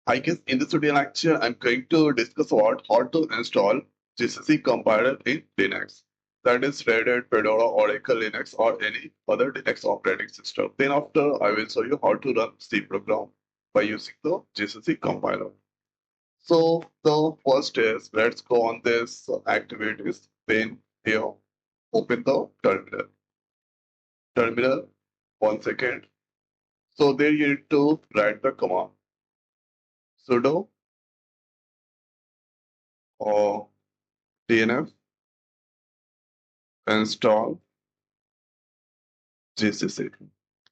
I guess in this video lecture, I'm going to discuss about how to install GCC compiler in Linux. That is Red Hat, Fedora, Oracle Linux, or any other Linux operating system. Then after, I will show you how to run C program by using the GCC compiler. So the first is, let's go on this activities. Then here, open the terminal. Terminal, 1 second. So there you need to write the command sudo or dnf install GCC.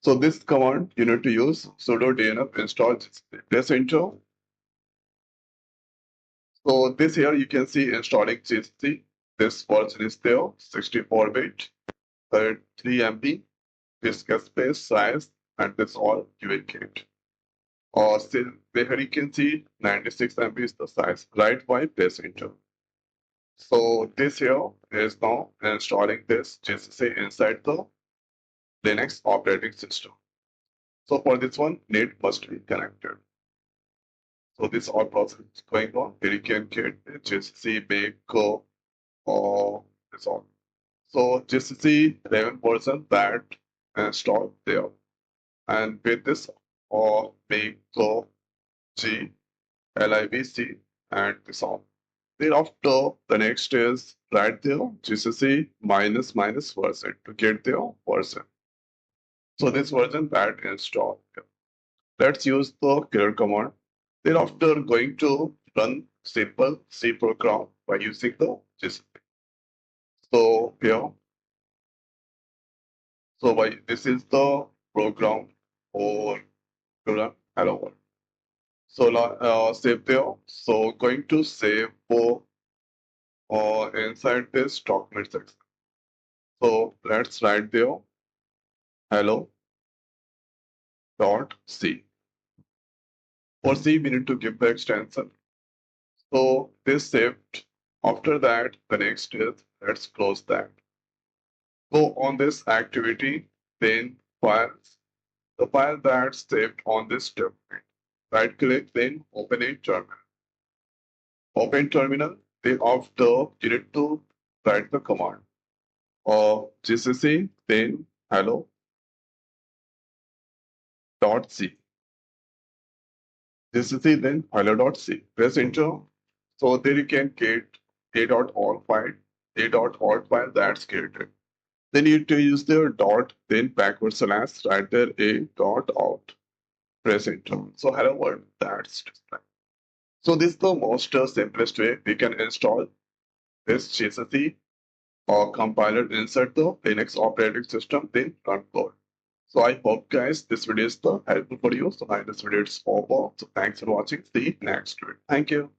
So this command you need to use sudo dnf install GCC. Press enter. So this here you can see installing GCC. This version is there, 64-bit, 3 MB, disk space, size, and this all you will get. Or still, here you can see 96 MB is the size. Right by press enter. So this here is now installing this GCC inside the Linux operating system. So for this one, net must be connected. So this all process is going on. Here you can get GCC, make, or this all. So GCC 11 version that installed there. And with this or make G libc and this all. Thereafter, the next is right there GCC minus minus version to get their version. So this version that installed. Let's use the clear command. Thereafter, going to run simple C program by using the GCC. So here, this is the program for to run hello world. So save there. So going to save for inside this document section. So let's write there hello dot C. For C, we need to give the extension. So this saved. After that, the next is let's close that. Go on this activity, then files. The file that's saved on this document. Right click, then open a terminal. Open terminal, then after you need to write the command. GCC, then hello dot C. GCC, then hello dot C. Press enter. So there you can get a.alt file, a.alt file that's created. Then you need to use the dot, then backward slash, right there a dot out. Press enter. So hello world, that's display. So this is the most simplest way we can install this GCC or compiler inside the Linux operating system, then run code. So I hope guys this video is helpful for you. So this video is over. So thanks for watching. See you next video. Thank you.